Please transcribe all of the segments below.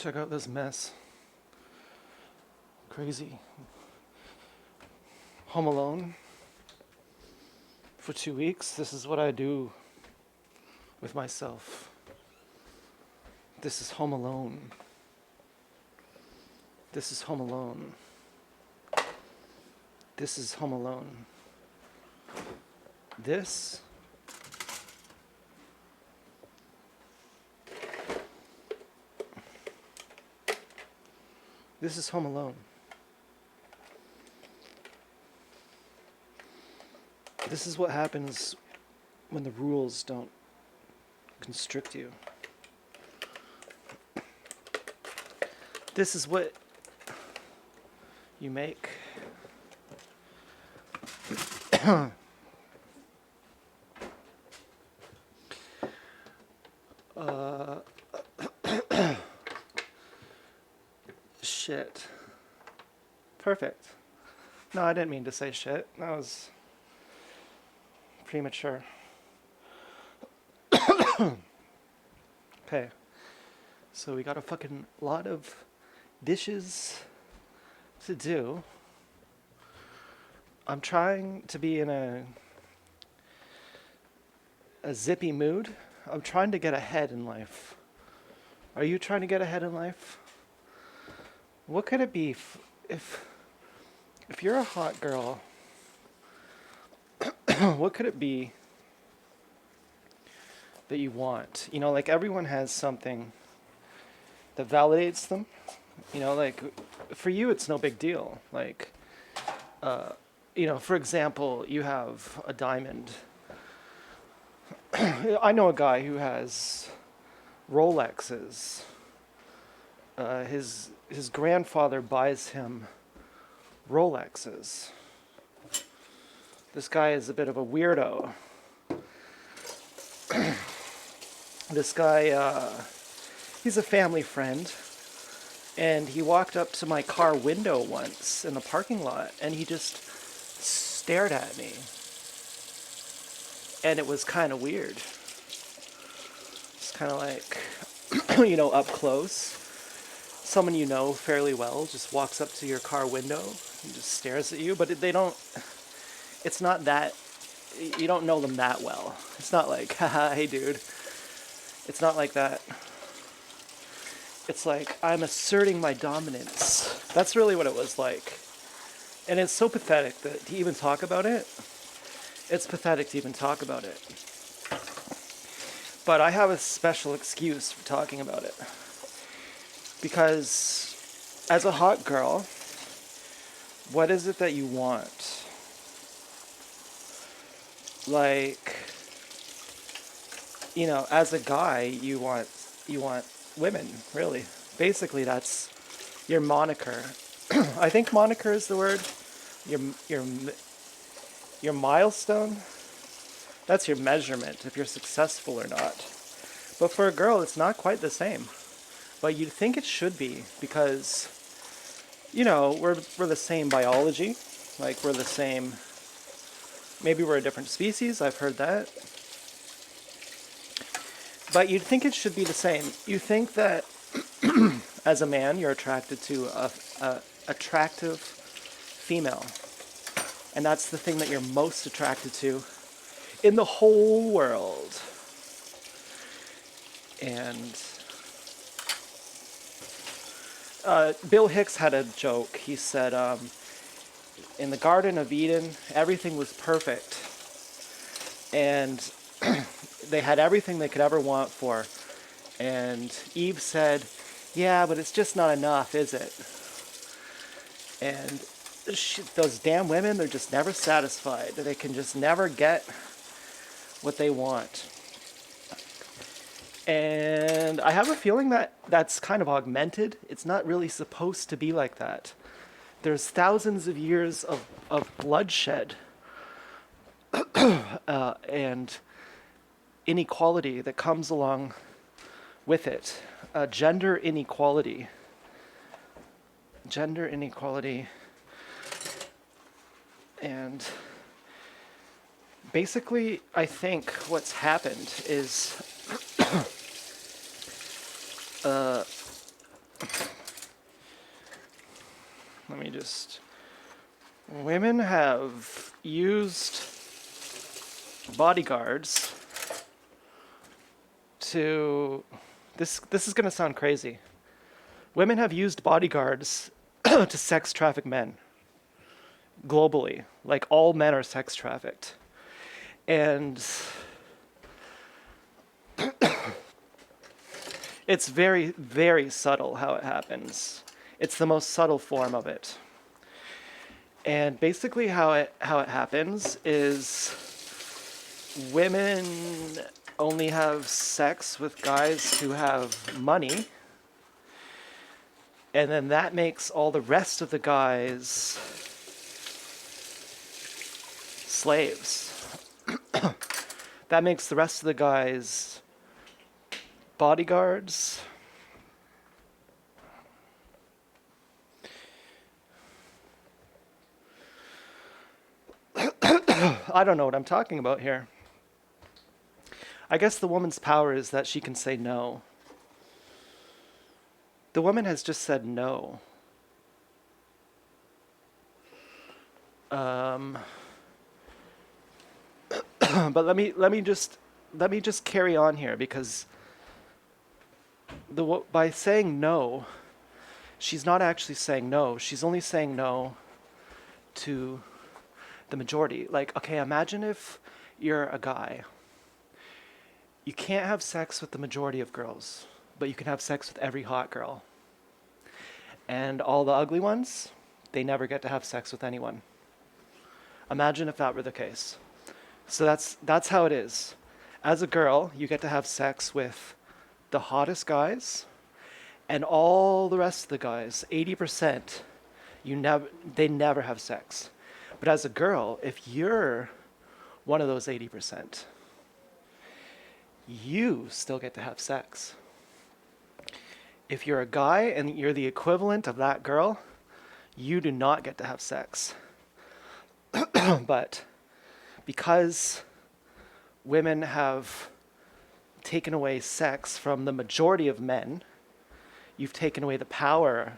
Check out this mess. Crazy. Home alone for 2 weeks. This is what I do with myself. This is home alone. This is home alone. This is home alone. This is home alone. This is what happens when the rules don't constrict you. This is what you make. Shit. Perfect. No, I didn't mean to say shit. That was premature. Okay. So we got a fucking lot of dishes to do. I'm trying to be in a zippy mood. I'm trying to get ahead in life. Are you trying to get ahead in life? What could it be if you're a hot girl? What could it be that you want? You know, like everyone has something that validates them. You know, like for you, it's no big deal. Like, you know, for example, you have a diamond. I know a guy who has Rolexes. His grandfather buys him Rolexes. This guy is a bit of a weirdo. This guy, he's a family friend, and he walked up to my car window once in the parking lot, and he just stared at me. And it was kind of weird. It's kind of like, you know, up close. Someone you know fairly well just walks up to your car window and just stares at you, but they don't, it's not that, you don't know them that well. It's not like, haha, hey dude. It's not like that. It's like, I'm asserting my dominance. That's really what it was like. And it's so pathetic that to even talk about it, it's pathetic to even talk about it. But I have a special excuse for talking about it. Because as a hot girl, what is it that you want? Like, you know, as a guy, you want women, really. Basically, that's your moniker. I think moniker is the word. Your milestone. That's your measurement if you're successful or not. But for a girl, it's not quite the same. But you'd think it should be because, you know, we're the same biology. Like, we're the same. Maybe we're a different species. I've heard that. But you'd think it should be the same. You think that as a man, you're attracted to a attractive female. And that's the thing that you're most attracted to in the whole world. And Bill Hicks had a joke. He said, in the Garden of Eden, everything was perfect. And they had everything they could ever want for. And Eve said, yeah, but it's just not enough, is it? And those damn women, they're just never satisfied. They can just never get what they want. And I have a feeling that that's kind of augmented. It's not really supposed to be like that. There's thousands of years of bloodshed and inequality that comes along with it. Gender inequality. And basically, I think what's happened is Let me just... Women have used bodyguards to... This is going to sound crazy. Women have used bodyguards to sex traffic men. Globally. Like, all men are sex trafficked. And... it's very, very subtle how it happens. It's the most subtle form of it. And basically how it happens is women only have sex with guys who have money, and then that makes all the rest of the guys slaves. That makes the rest of the guys bodyguards. I don't know what I'm talking about here. I guess the woman's power is that she can say no. The woman has just said no. But let me just carry on here, because by saying no, she's not actually saying no. She's only saying no to the majority. Like, okay, imagine if you're a guy. You can't have sex with the majority of girls, but you can have sex with every hot girl. And all the ugly ones, they never get to have sex with anyone. Imagine if that were the case. So that's how it is. As a girl, you get to have sex with the hottest guys, and all the rest of the guys, 80%, they never have sex. But as a girl, if you're one of those 80%, you still get to have sex. If you're a guy and you're the equivalent of that girl, you do not get to have sex. But because women have taken away sex from the majority of men, you've taken away the power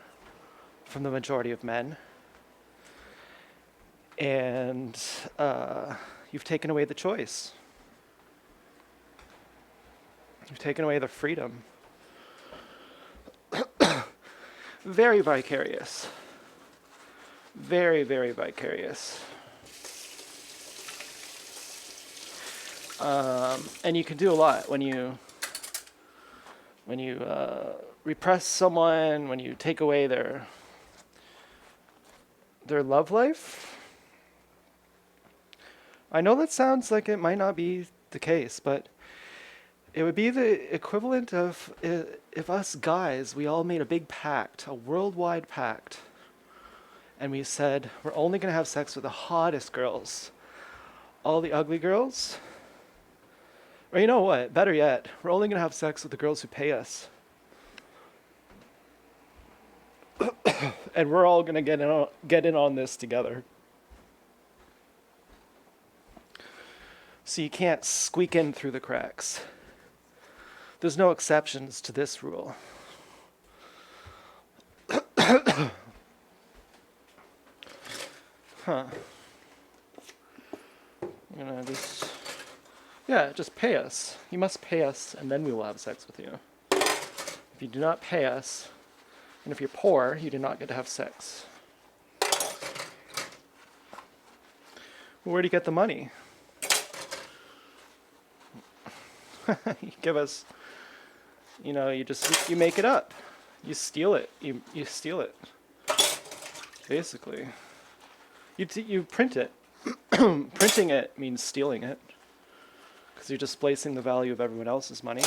from the majority of men, and you've taken away the choice. You've taken away the freedom. Very vicarious. Very, very vicarious. And you can do a lot when you repress someone, when you take away their love life. I know that sounds like it might not be the case, but it would be the equivalent of if us guys, we all made a big pact, a worldwide pact, and we said, we're only going to have sex with the hottest girls. All the ugly girls, or you know what, better yet, we're only going to have sex with the girls who pay us. And we're all going to get in on this together. So you can't squeak in through the cracks. There's no exceptions to this rule. Huh. I'm gonna just pay us. You must pay us, and then we will have sex with you. If you do not pay us, and if you're poor, you do not get to have sex. Where do you get the money? You give us, you make it up. You steal it. You steal it. Basically. You print it. Printing it means stealing it, because you're displacing the value of everyone else's money.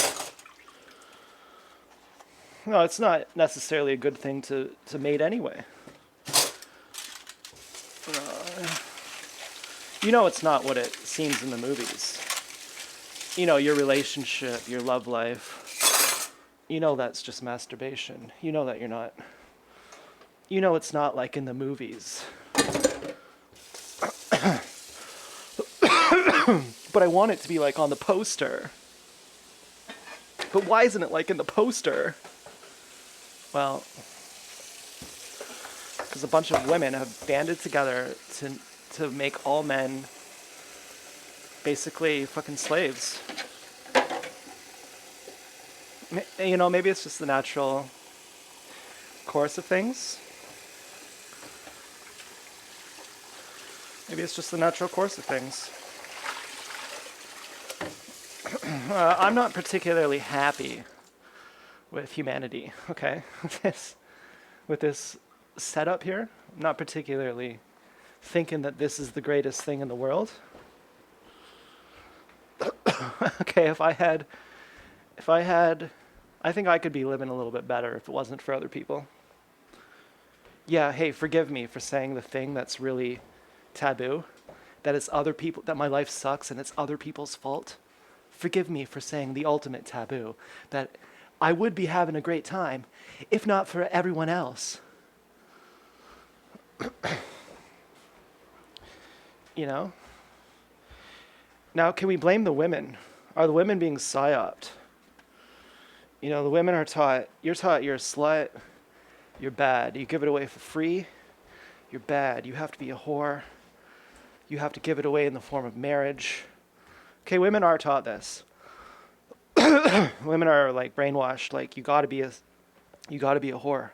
No, it's not necessarily a good thing to mate anyway. It's not what it seems in the movies. Your relationship, your love life, that's just masturbation. That you're not. It's not like in the movies. But I want it to be like on the poster. But why isn't it like in the poster? Well, because a bunch of women have banded together to make all men basically fucking slaves. You know, maybe it's just the natural course of things. Maybe it's just the natural course of things. I'm not particularly happy with humanity, okay? With this setup here. I'm not particularly thinking that this is the greatest thing in the world. Okay, I think I could be living a little bit better if it wasn't for other people. Yeah, hey, forgive me for saying the thing that's really taboo, that it's other people, that my life sucks and it's other people's fault. Forgive me for saying the ultimate taboo, that I would be having a great time if not for everyone else. You know? Now, can we blame the women? Are the women being psyoped? You know, the women are taught you're a slut, you're bad. You give it away for free, you're bad. You have to be a whore. You have to give it away in the form of marriage. Okay, women are taught this. Women are like brainwashed, like you gotta be a whore.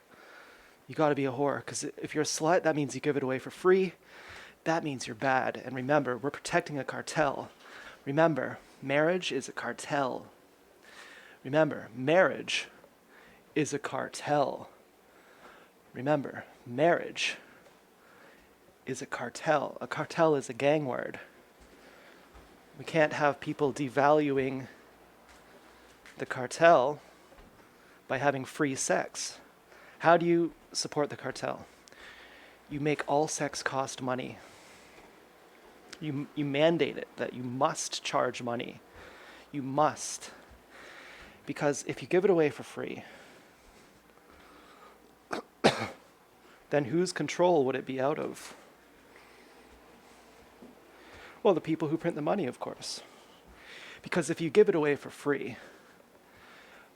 You gotta be a whore, because if you're a slut, that means you give it away for free. That means you're bad. And remember, we're protecting a cartel. Remember, marriage is a cartel. Remember, marriage is a cartel. Remember, marriage is a cartel. A cartel is a gang word. We can't have people devaluing the cartel by having free sex. How do you support the cartel? You make all sex cost money. You mandate it, that you must charge money. You must. Because if you give it away for free, then whose control would it be out of? Well, the people who print the money, of course. Because if you give it away for free,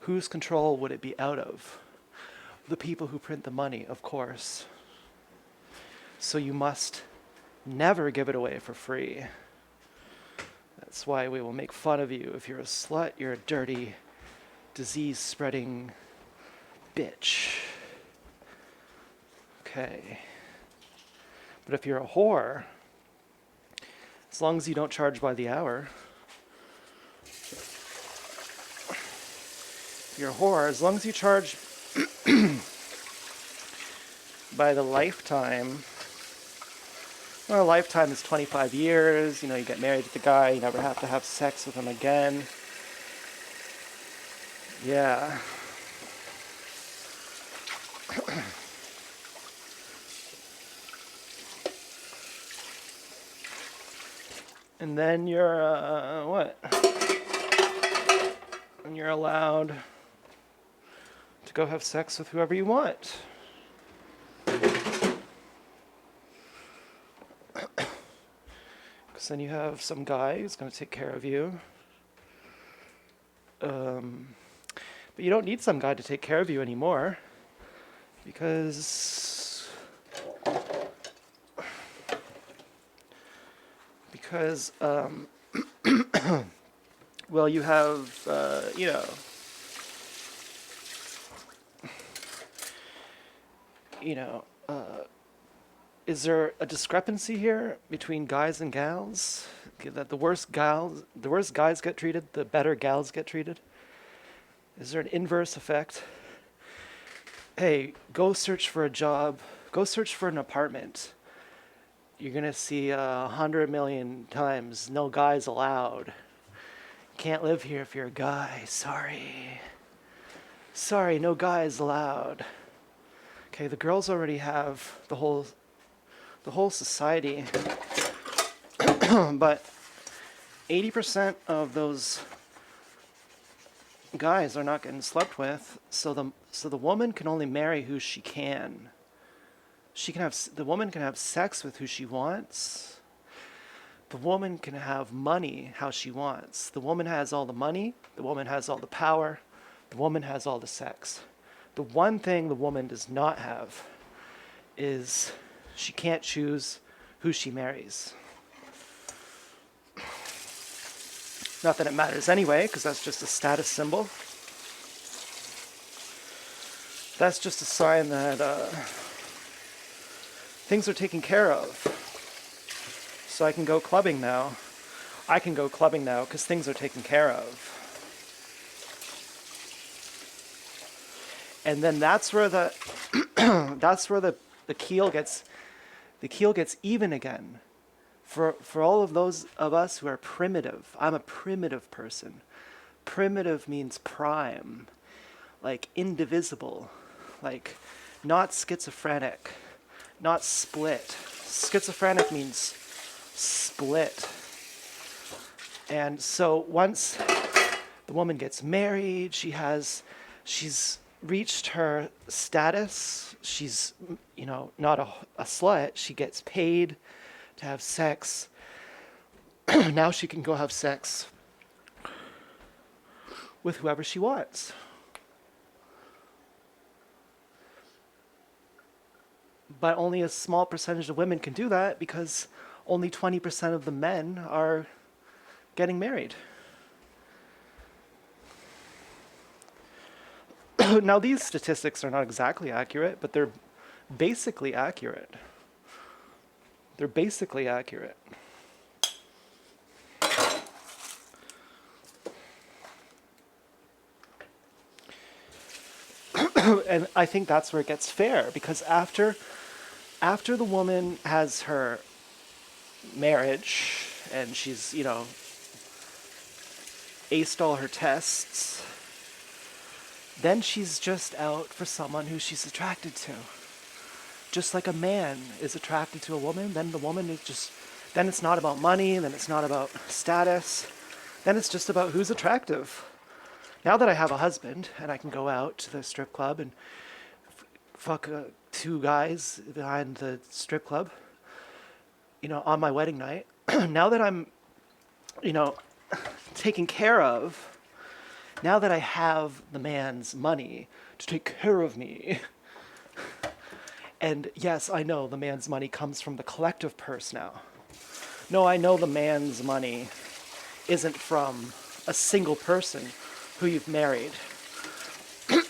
whose control would it be out of? The people who print the money, of course. So you must never give it away for free. That's why we will make fun of you. If you're a slut, you're a dirty, disease-spreading bitch. Okay. But if you're a whore, as long as you don't charge by the hour, if you're a whore, as long as you charge by the lifetime, well, a lifetime is 25 years, you know, you get married to the guy, you never have to have sex with him again. Yeah. And then you're, what? And you're allowed to go have sex with whoever you want. Because then you have some guy who's going to take care of you. But you don't need some guy to take care of you anymore. Because well, you have, you know, is there a discrepancy here between guys and gals? That the worse guys get treated, the better gals get treated? Is there an inverse effect? Hey, go search for a job, go search for an apartment. You're gonna see 100 million times, no guys allowed. Can't live here if you're a guy, sorry. Sorry, no guys allowed. Okay, the girls already have the whole society, but 80% of those guys are not getting slept with, so the woman can only marry who she can. The woman can have sex with who she wants. The woman can have money how she wants. The woman has all the money, the woman has all the power, the woman has all the sex. The one thing the woman does not have is she can't choose who she marries. Not that it matters anyway, because that's just a status symbol. That's just a sign that things are taken care of. So I can go clubbing now. I can go clubbing now because things are taken care of. And then that's where the the keel gets even again. For all of those of us who are primitive, I'm a primitive person. Primitive means prime, like indivisible, like not schizophrenic, not split. Schizophrenic means split. And so once the woman gets married, she's reached her status. She's, not a slut. She gets paid to have sex. Now she can go have sex with whoever she wants. But only a small percentage of women can do that because only 20% of the men are getting married. Now, these statistics are not exactly accurate, but they're basically accurate. They're basically accurate. And I think that's where it gets fair, because after the woman has her marriage and she's, aced all her tests, then she's just out for someone who she's attracted to. Just like a man is attracted to a woman, then the woman is just, then it's not about money, then it's not about status, then it's just about who's attractive. Now that I have a husband and I can go out to the strip club and fuck two guys behind the strip club, on my wedding night, now that I'm, taken care of, now that I have the man's money to take care of me, and yes, I know the man's money comes from the collective purse now. No, I know the man's money isn't from a single person who you've married.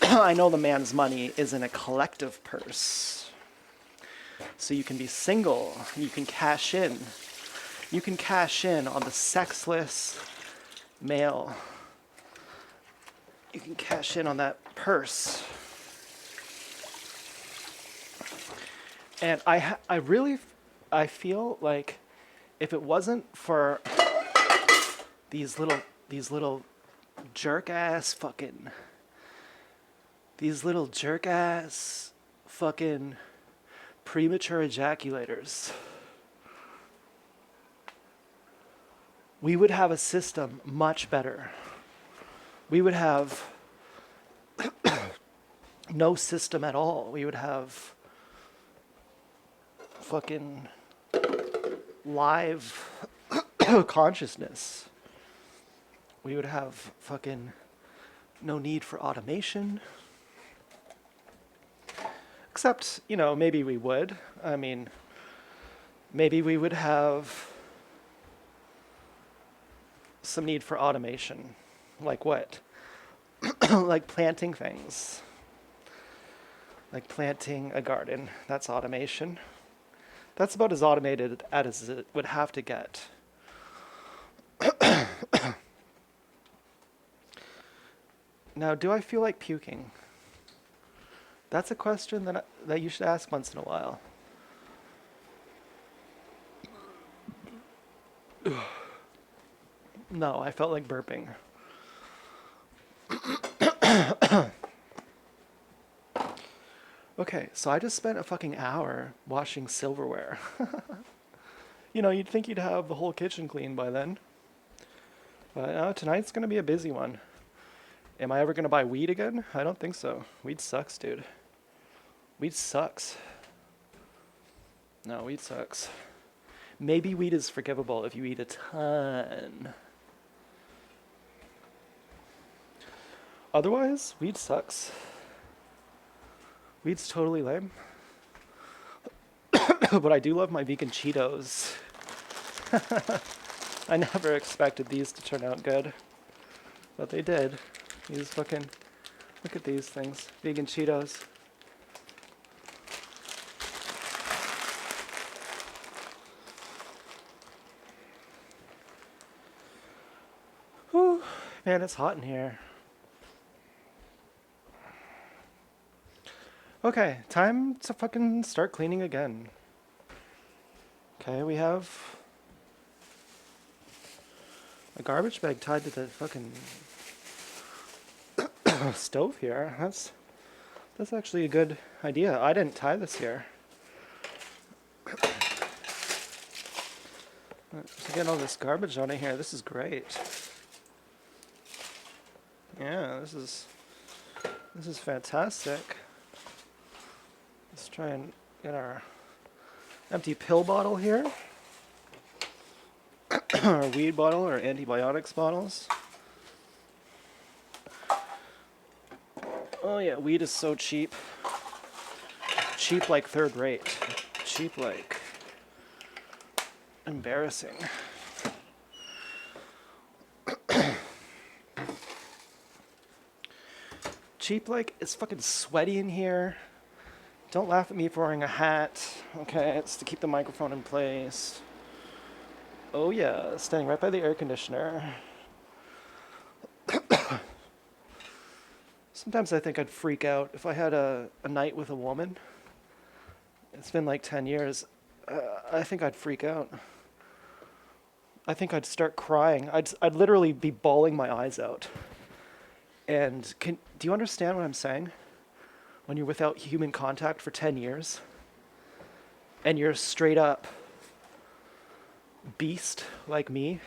I know the man's money is in a collective purse. So you can be single, you can cash in. You can cash in on the sexless male. You can cash in on that purse. And I feel like if it wasn't for these little jerk ass fucking premature ejaculators, we would have a system much better. We would have no system at all. We would have fucking live consciousness. We would have fucking no need for automation. Except, maybe we would. I mean, maybe we would have some need for automation. Like what? Like planting things. Like planting a garden. That's automation. That's about as automated as it would have to get. Now, do I feel like puking? That's a question that you should ask once in a while. No, I felt like burping. Okay, so I just spent a fucking hour washing silverware. You'd think you'd have the whole kitchen clean by then. But tonight's gonna be a busy one. Am I ever gonna buy weed again? I don't think so. Weed sucks, dude. Weed sucks. No, weed sucks. Maybe weed is forgivable if you eat a ton. Otherwise, weed sucks. Weed's totally lame. But I do love my vegan Cheetos. I never expected these to turn out good, but they did. These fucking, look at these things, vegan Cheetos. Whew, man, it's hot in here. Okay, time to fucking start cleaning again. Okay, we have a garbage bag tied to the fucking stove here. That's actually a good idea. I didn't tie this here. To get all this garbage out of here, this is great. Yeah, this is fantastic. Let's try and get our empty pill bottle here. Our weed bottle or antibiotics bottles. Oh yeah, weed is so cheap. Cheap like third rate. Cheap like embarrassing. Cheap like it's fucking sweaty in here. Don't laugh at me for wearing a hat. Okay, it's to keep the microphone in place. Oh yeah, standing right by the air conditioner. Sometimes I think I'd freak out if I had a night with a woman. It's been like 10 years. I think I'd freak out. I think I'd start crying. I'd literally be bawling my eyes out. And do you understand what I'm saying? When you're without human contact for 10 years, and you're straight up beast like me,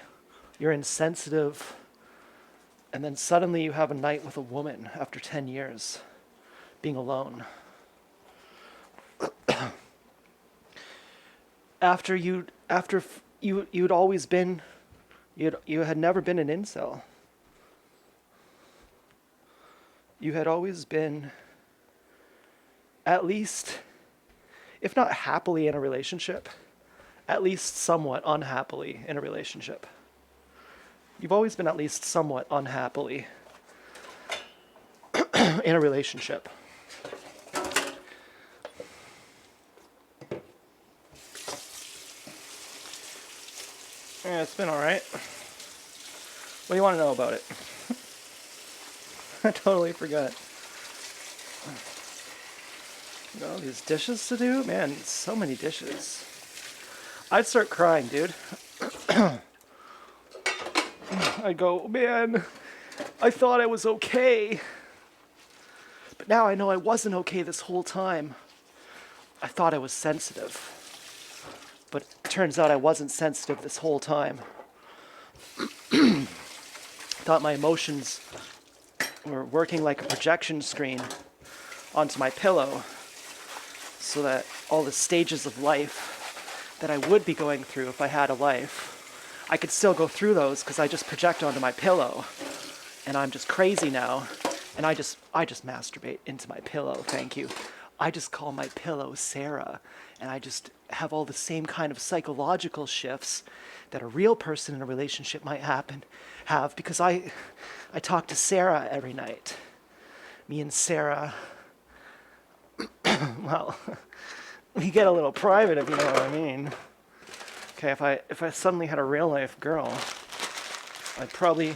you're insensitive, and then suddenly you have a night with a woman after 10 years being alone. After you'd always been, you had never been an incel. You had always been, at least, if not happily in a relationship, at least somewhat unhappily in a relationship. You've always been at least somewhat unhappily in a relationship. Yeah, it's been alright. What do you want to know about it? I totally forgot. Got all these dishes to do? Man, so many dishes. I'd start crying, dude. I'd go, man, I thought I was okay. But now I know I wasn't okay this whole time. I thought I was sensitive. But it turns out I wasn't sensitive this whole time. Thought my emotions were working like a projection screen onto my pillow so that all the stages of life that I would be going through if I had a life, I could still go through those because I just project onto my pillow. And I'm just crazy now. And I just masturbate into my pillow, thank you. I just call my pillow Sarah. And I just have all the same kind of psychological shifts that a real person in a relationship might have because I talk to Sarah every night. Me and Sarah, well, we get a little private if you know what I mean. Okay, if I suddenly had a real life girl, I'd probably,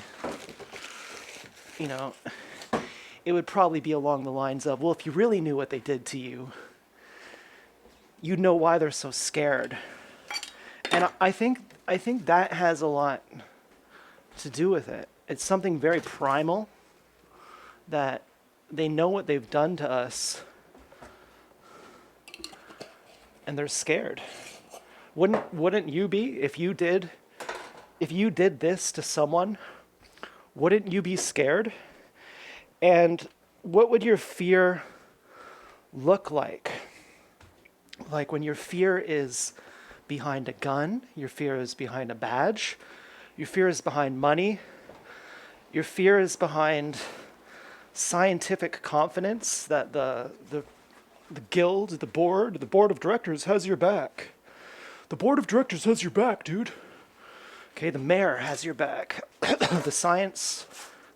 it would probably be along the lines of, well, if you really knew what they did to you, you'd know why they're so scared. And I think that has a lot to do with it. It's something very primal that they know what they've done to us and they're scared. Wouldn't you be if you did this to someone? Wouldn't you be scared? And what would your fear look like? Like when your fear is behind a gun, your fear is behind a badge, your fear is behind money, your fear is behind scientific confidence that the The guild, the board of directors has your back. The board of directors has your back, dude. Okay, the mayor has your back. The science,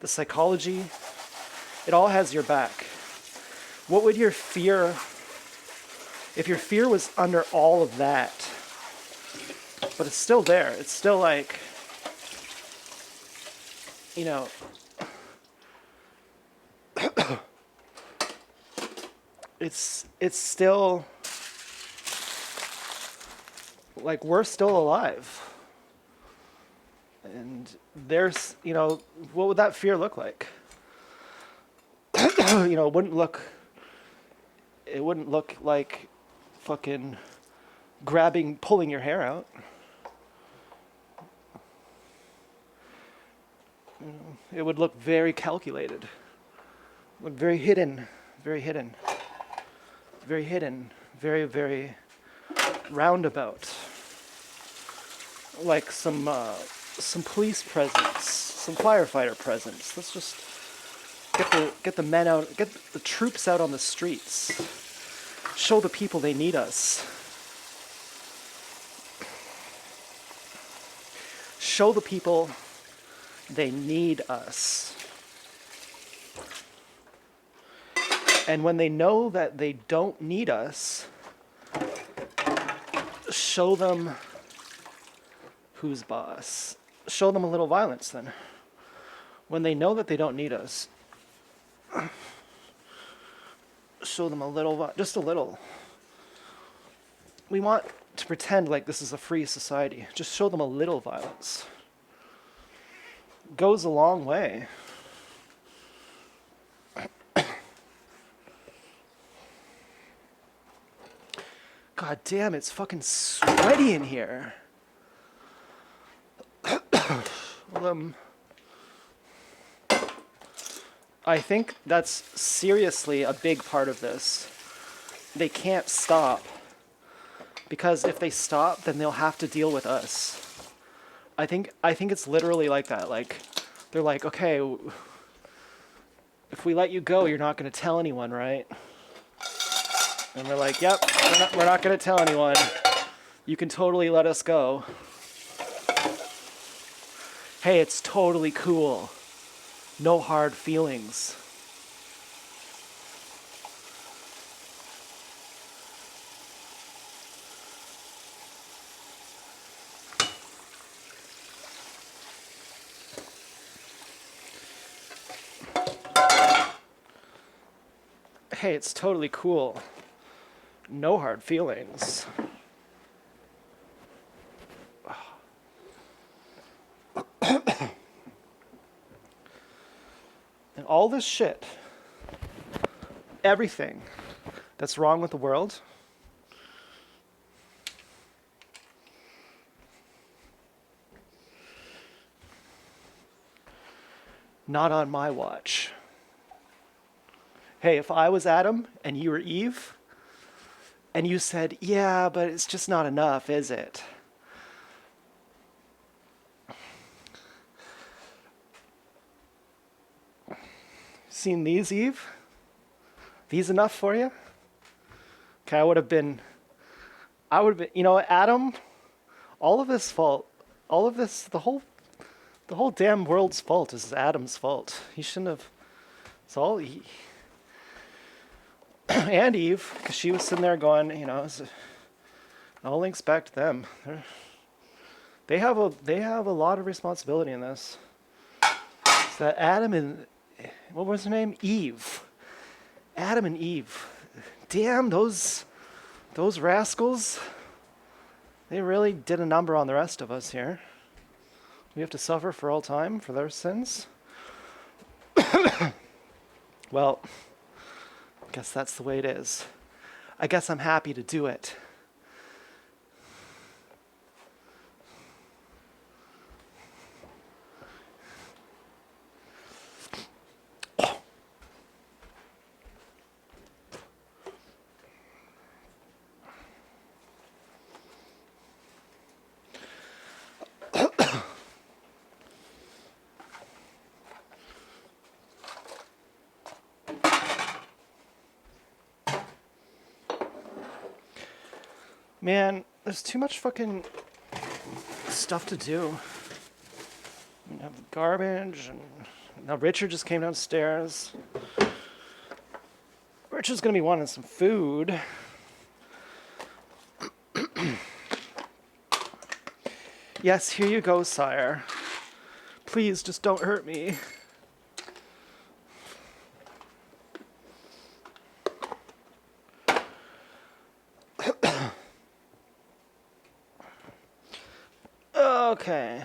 the psychology, it all has your back. What would your fear, if your fear was under all of that, but it's still there, it's still like, you know, it's still, like, we're still alive. And there's, you know, what would that fear look like? You know, it wouldn't look like fucking pulling your hair out. You know, it would look very calculated, look very hidden, very, very roundabout. Like some police presence, some firefighter presence. Let's just get the men out, get the troops out on the streets. Show the people they need us. Show the people they need us. And when they know that they don't need us, show them who's boss. Show them a little violence then. When they know that they don't need us, show them a little, just a little. We want to pretend like this is a free society. Just show them a little violence. Goes a long way. God damn, it's fucking sweaty in here. Well, I think that's seriously a big part of this. They can't stop. Because if they stop, then they'll have to deal with us. I think it's literally like that. Like, they're like, okay, if we let you go, you're not going to tell anyone, right? And we're like, yep, we're not going to tell anyone. You can totally let us go. Hey, it's totally cool. No hard feelings. Hey, it's totally cool. No hard feelings. And all this shit, everything that's wrong with the world, not on my watch. Hey, if I was Adam and you were Eve, and you said, yeah, but it's just not enough, is it? Seen these, Eve? These enough for you? Okay, I would have been, you know, Adam, all of this fault, all of this, the whole damn world's fault is Adam's fault. He shouldn't have, it's all, and Eve, because she was sitting there going, you know, all links back to them. They have a lot of responsibility in this. It's that Adam and, what was her name? Eve. Adam and Eve. Damn, those rascals. They really did a number on the rest of us here. We have to suffer for all time for their sins. Well, I guess that's the way it is. I guess I'm happy to do it. Man, there's too much fucking stuff to do. We have garbage, and now Richard just came downstairs. Richard's gonna be wanting some food. Yes, here you go, sire. Please, just don't hurt me. Okay.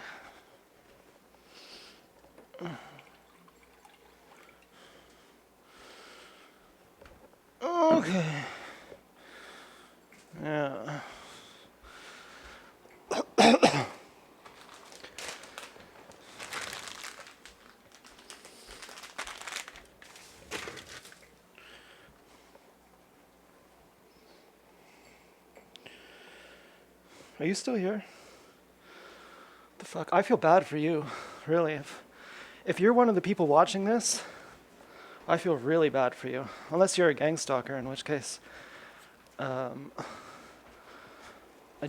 Okay. Yeah. Are you still here? The fuck? I feel bad for you, really. If you're one of the people watching this, I feel really bad for you. Unless you're a gang stalker, in which case, I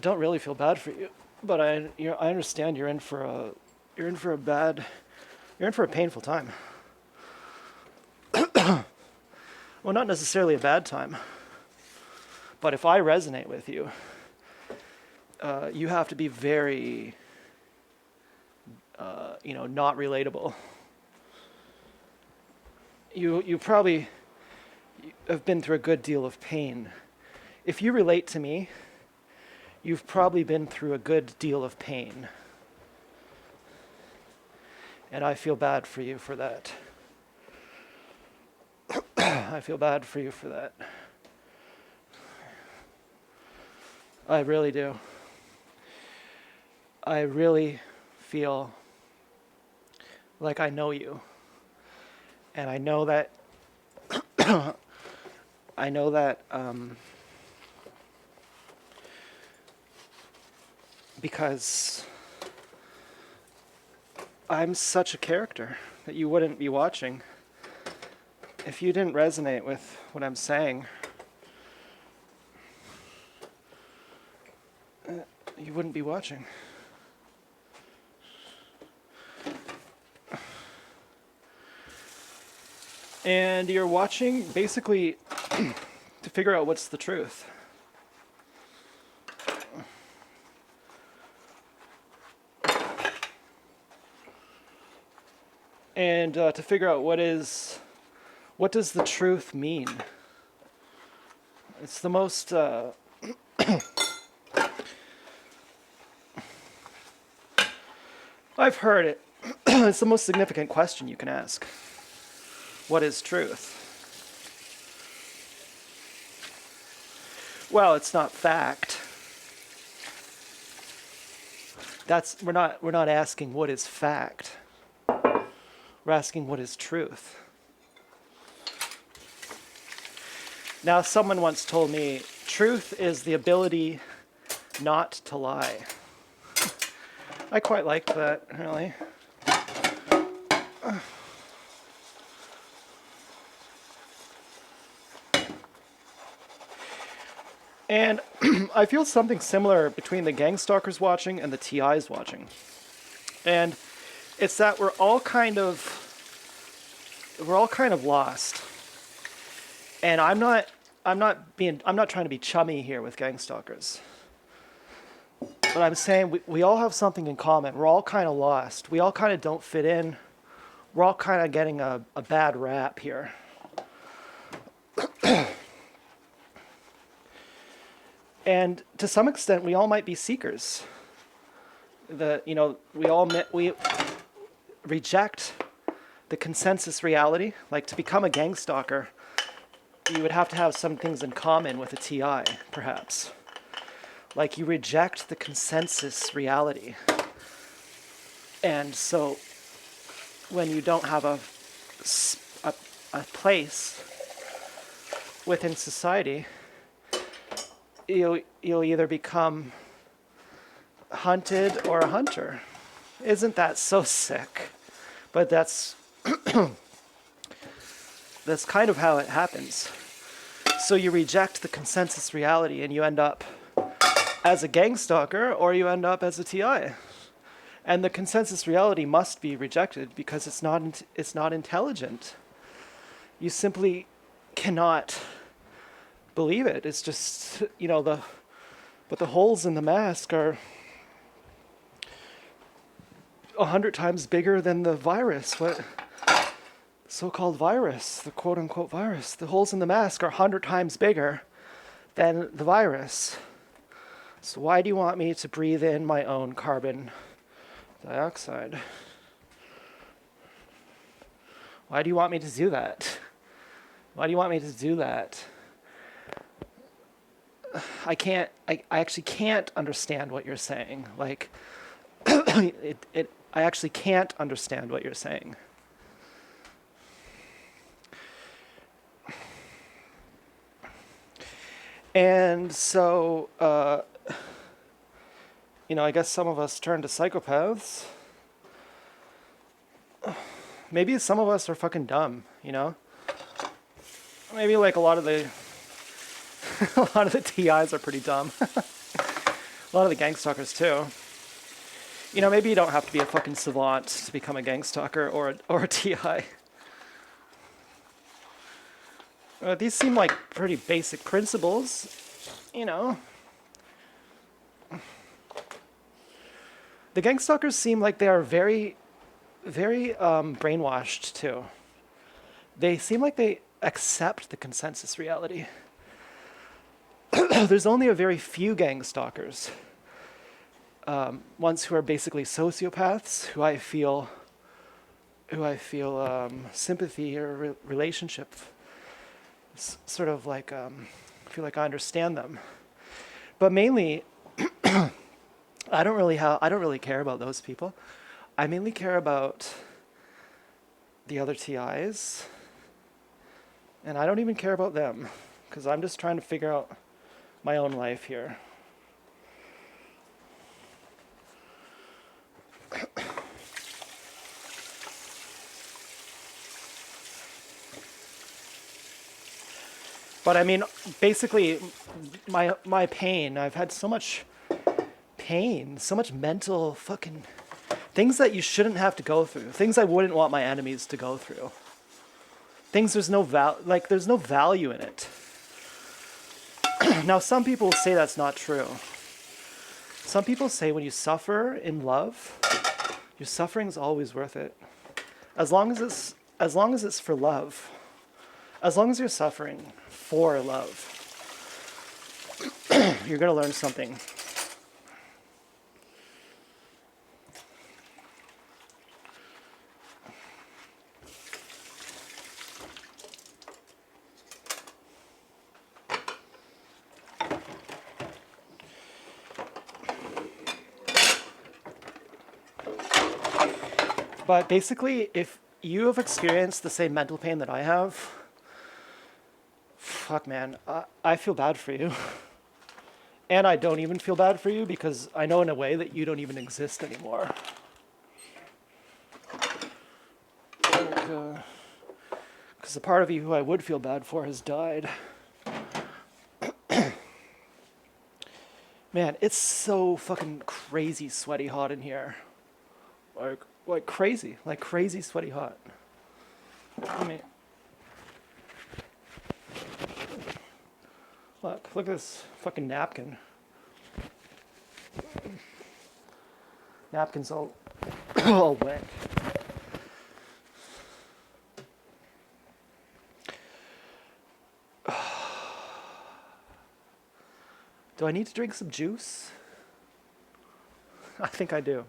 don't really feel bad for you. But I understand you're in for a painful time. Well, not necessarily a bad time. But if I resonate with you, you have to be very, not relatable. You probably have been through a good deal of pain. If you relate to me, you've probably been through a good deal of pain. And I feel bad for you for that. I feel bad for you for that. I really do. I really feel like I know you. And I know that because I'm such a character that you wouldn't be watching. If you didn't resonate with what I'm saying, you wouldn't be watching. And you're watching basically to figure out what's the truth. And to figure out what does the truth mean? It's the most I've heard it. It's the most significant question you can ask. What is truth? Well, it's not fact. We're not asking what is fact. We're asking what is truth. Now, someone once told me, truth is the ability not to lie. I quite liked that, really. And I feel something similar between the gang stalkers watching and the TIs watching. And it's that we're all kind of lost. And I'm not trying to be chummy here with gang stalkers. But I'm saying we all have something in common. We're all kind of lost. We all kind of don't fit in. We're all kind of getting a bad rap here. And to some extent, we all might be seekers. We reject the consensus reality. Like, to become a gang stalker, you would have to have some things in common with a TI, perhaps. Like, you reject the consensus reality. And so when you don't have a place within society, you'll either become hunted or a hunter. Isn't that so sick? But that's kind of how it happens. So you reject the consensus reality and you end up as a gang stalker or you end up as a TI. And the consensus reality must be rejected because it's not intelligent. You simply cannot believe it. It's just, but the holes in the mask are 100 times bigger than the virus. What so-called virus, the quote-unquote virus. The holes in the mask are 100 times bigger than the virus. So why do you want me to breathe in my own carbon dioxide? Why do you want me to do that? Why do you want me to do that? I actually can't understand what you're saying. Like, I actually can't understand what you're saying. And so, I guess some of us turn to psychopaths. Maybe some of us are fucking dumb, Maybe like a lot of the TIs are pretty dumb. A lot of the gang stalkers too. Maybe you don't have to be a fucking savant to become a gang stalker or a TI. These seem like pretty basic principles, The gang stalkers seem like they are very, very brainwashed too. They seem like they accept the consensus reality. There's only a very few gang stalkers. Ones who are basically sociopaths, who I feel sympathy or relationship. Sort of like feel like I understand them, but mainly I don't really care about those people. I mainly care about the other TIs, and I don't even care about them because I'm just trying to figure out my own life here. But I mean, basically, my pain, I've had so much pain, so much mental fucking things that you shouldn't have to go through, things I wouldn't want my enemies to go through. Things there's no value in it. Now, some people say that's not true. Some people say when you suffer in love, your suffering is always worth it. As long as it's for love. As long as you're suffering for love, you're going to learn something. But basically, if you have experienced the same mental pain that I have, fuck, man, I feel bad for you. And I don't even feel bad for you because I know in a way that you don't even exist anymore. Because the part of you who I would feel bad for has died. Man, it's so fucking crazy sweaty hot in here. Like crazy sweaty hot. I mean, look at this fucking napkin. Napkin's all, all wet. Do I need to drink some juice? I think I do.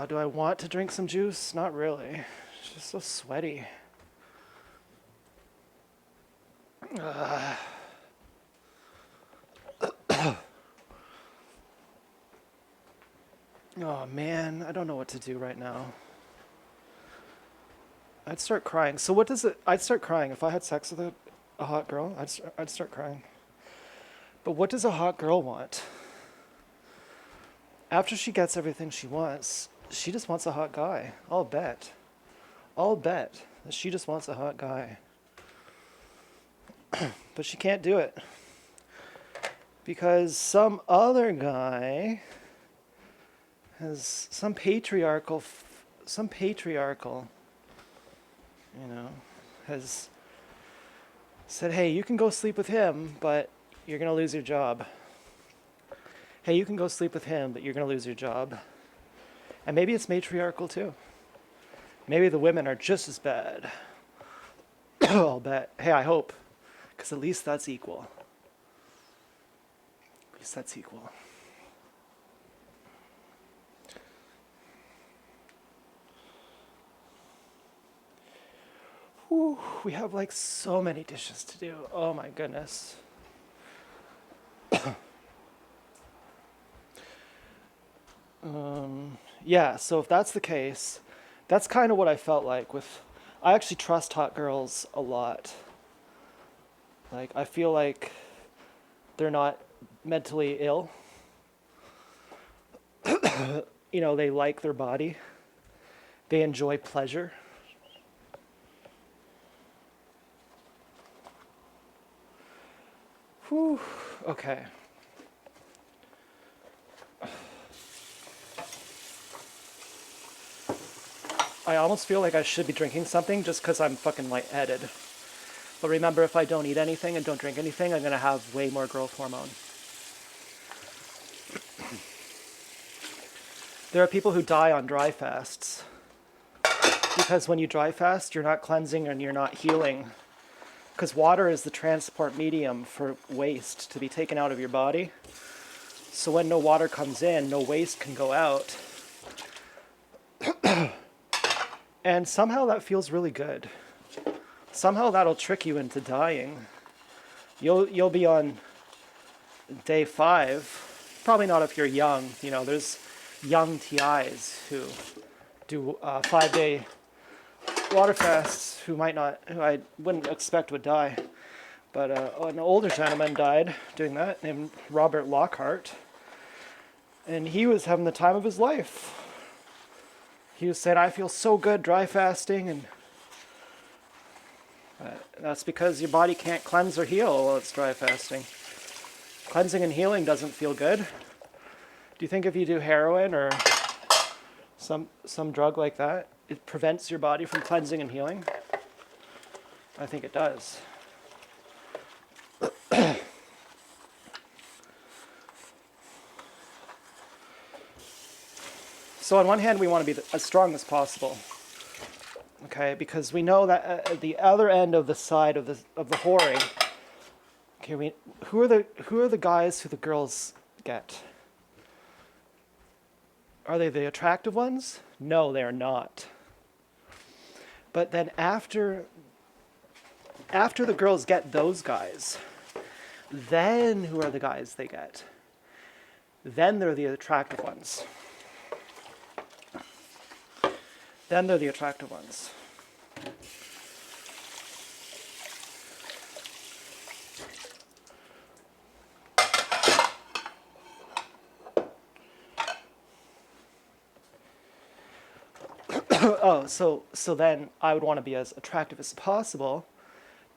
Do I want to drink some juice? Not really. It's just so sweaty. Oh man, I don't know what to do right now. I'd start crying. So what does it... I'd start crying. If I had sex with a hot girl, I'd start crying. But what does a hot girl want? After she gets everything she wants, she just wants a hot guy. I'll bet that she just wants a hot guy. But she can't do it because some other guy has some patriarchal, has said, hey, you can go sleep with him, but you're going to lose your job. Hey, you can go sleep with him, but you're going to lose your job. And maybe it's matriarchal too. Maybe the women are just as bad. I'll bet. Hey, I hope. Because at least that's equal. At least that's equal. Whew, we have like so many dishes to do. Oh my goodness. Yeah, so if that's the case, that's kind of what I felt like with. I actually trust hot girls a lot. Like, I feel like they're not mentally ill. They like their body. They enjoy pleasure. Whew, okay. I almost feel like I should be drinking something just because I'm fucking lightheaded. But remember, if I don't eat anything and don't drink anything, I'm going to have way more growth hormone. There are people who die on dry fasts. Because when you dry fast, you're not cleansing and you're not healing. Because water is the transport medium for waste to be taken out of your body. So when no water comes in, no waste can go out. And somehow that feels really good. Somehow that'll trick you into dying. You'll be on day 5. Probably not if you're young. There's young TIs who do 5-day water fasts who I wouldn't expect would die. But an older gentleman died doing that named Robert Lockhart. And he was having the time of his life. He was saying, I feel so good dry fasting, and that's because your body can't cleanse or heal while it's dry fasting. Cleansing and healing doesn't feel good. Do you think if you do heroin or some drug like that, it prevents your body from cleansing and healing? I think it does. So on one hand, we want to be as strong as possible, okay? Because we know that at the other end of the side of the whoring, okay, who are the guys who the girls get? Are they the attractive ones? No, they are not. But then after the girls get those guys, then who are the guys they get? Then they're the attractive ones. Then they're the attractive ones. Oh, so then I would want to be as attractive as possible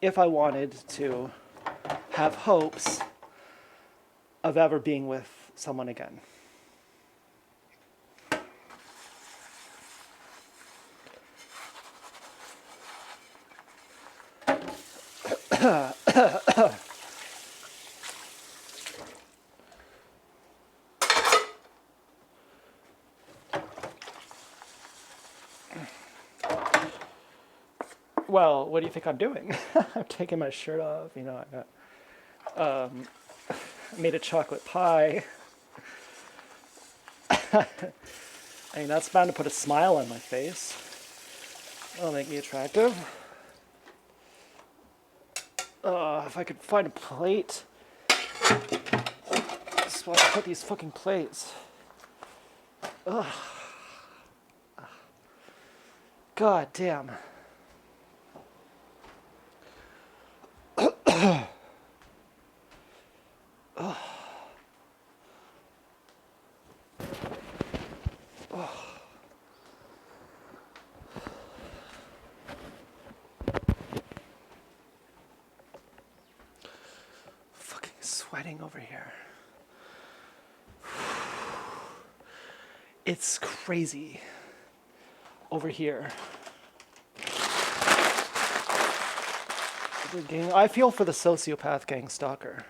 if I wanted to have hopes of ever being with someone again. Well, what do you think I'm doing? I'm taking my shirt off. I got made a chocolate pie. I mean, that's bound to put a smile on my face. That'll make me attractive. If I could find a plate. Just want to put these fucking plates. Ugh. God damn. sweating over here. It's crazy over here. I feel for the sociopath gang stalker.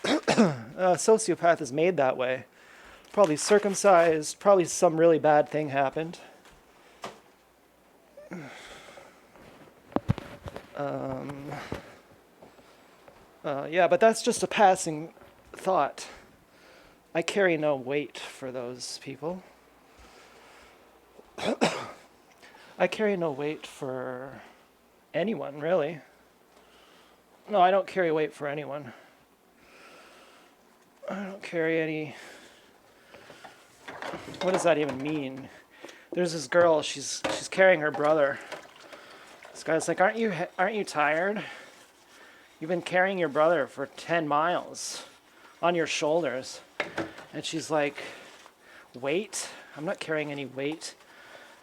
A sociopath is made that way. Probably circumcised, probably some really bad thing happened. Yeah, but that's just a passing thought. I carry no weight for those people. I carry no weight for anyone, really. No, I don't carry weight for anyone. I don't carry any... What does that even mean? There's this girl, she's carrying her brother. This guy's like, aren't you tired? You've been carrying your brother for 10 miles on your shoulders. And she's like, weight? I'm not carrying any weight.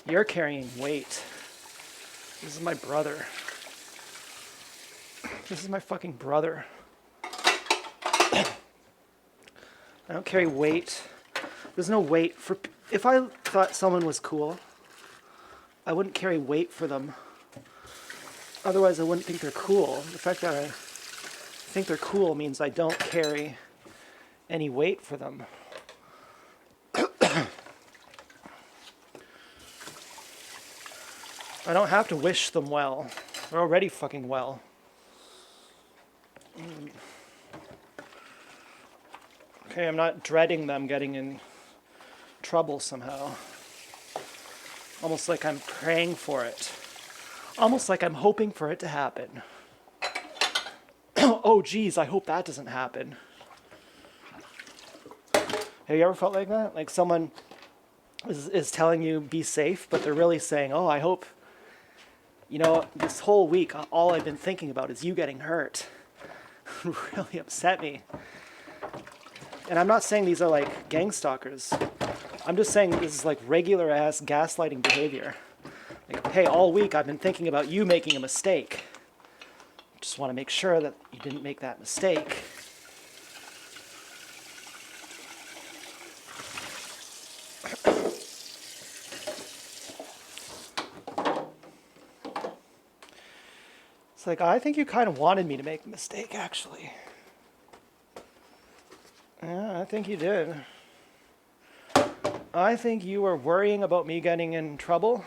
You're carrying weight. This is my brother. This is my fucking brother. I don't carry weight. There's no weight for... If I thought someone was cool, I wouldn't carry weight for them. Otherwise, I wouldn't think they're cool. The fact that I think they're cool means I don't carry any weight for them. I don't have to wish them well. They're already fucking well. Okay, I'm not dreading them getting in trouble somehow. Almost like I'm praying for it. Almost like I'm hoping for it to happen. Oh, geez, I hope that doesn't happen. Have you ever felt like that? Like someone is telling you be safe, but they're really saying, oh, I hope, this whole week, all I've been thinking about is you getting hurt. Really upset me. And I'm not saying these are like gang stalkers. I'm just saying this is like regular ass gaslighting behavior. Like, hey, all week I've been thinking about you making a mistake. Just want to make sure that you didn't make that mistake. It's like, I think you kind of wanted me to make a mistake, actually. Yeah, I think you did. I think you were worrying about me getting in trouble,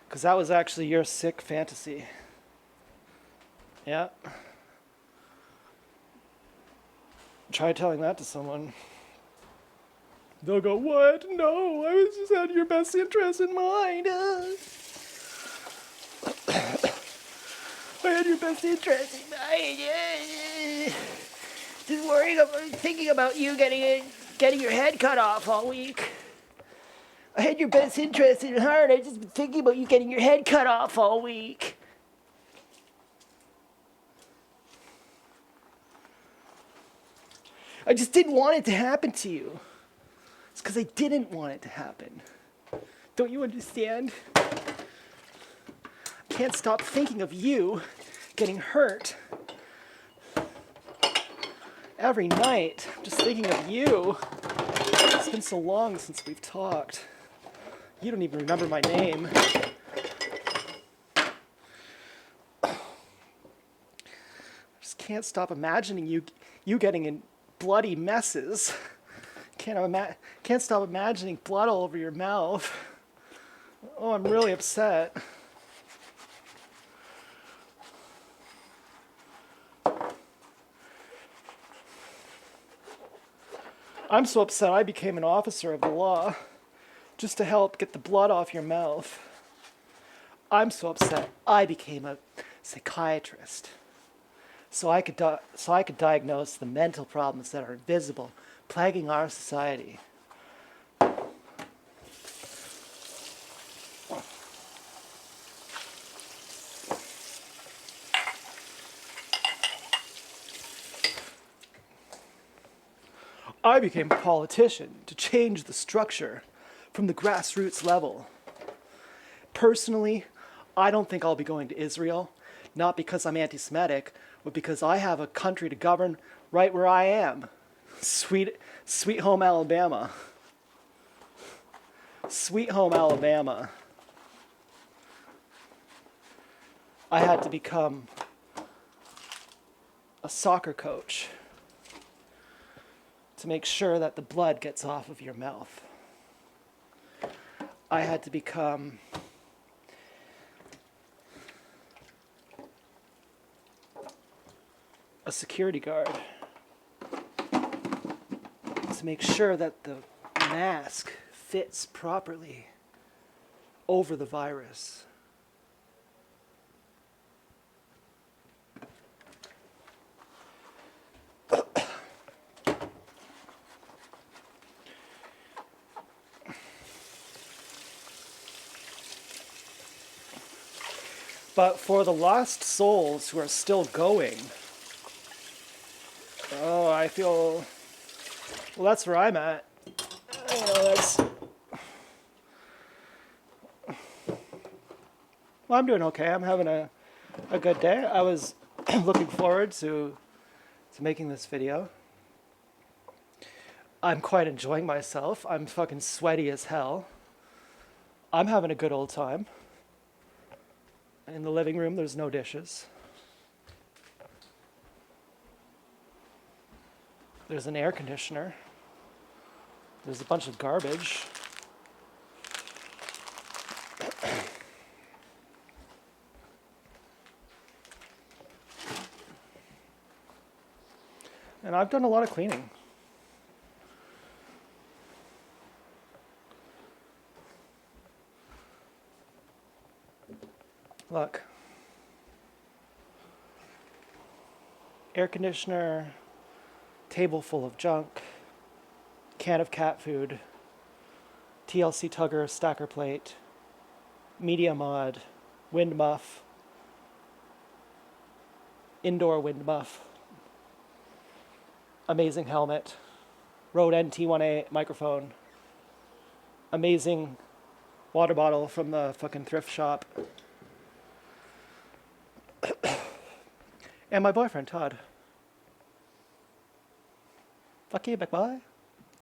because that was actually your sick fantasy. Yeah. Try telling that to someone. They'll go, what? No, I was just had your best interest in mind. I had your best interest in mind. Just worrying about, thinking about you getting your head cut off all week. I had your best interest in heart. I just been thinking about you getting your head cut off all week. I just didn't want it to happen to you. It's because I didn't want it to happen. Don't you understand? I can't stop thinking of you getting hurt. Every night, I'm just thinking of you. It's been so long since we've talked. You don't even remember my name. I just can't stop imagining you getting in bloody messes. Can't stop imagining blood all over your mouth. Oh, I'm really upset. I'm so upset I became an officer of the law just to help get the blood off your mouth. I'm so upset I became a psychiatrist so I could diagnose the mental problems that are invisible, plaguing our society. I became a politician to change the structure from the grassroots level. Personally, I don't think I'll be going to Israel, not because I'm anti-Semitic, but because I have a country to govern right where I am. Sweet home Alabama. Sweet home Alabama. I had to become a soccer coach to make sure that the blood gets off of your mouth. I had to become a security guard to make sure that the mask fits properly over the virus. But for the lost souls who are still going, oh, I feel, well, that's where I'm at. You know, well, I'm doing okay. I'm having a good day. I was looking forward to making this video. I'm quite enjoying myself. I'm fucking sweaty as hell. I'm having a good old time. In the living room, there's no dishes. There's an air conditioner. There's a bunch of garbage. And I've done a lot of cleaning. Look. Air conditioner, table full of junk, can of cat food, TLC tugger stacker plate, media mod, wind muff, indoor wind muff, amazing helmet, Rode NT1A microphone, amazing water bottle from the fucking thrift shop, and my boyfriend, Todd. Fuck you, big boy.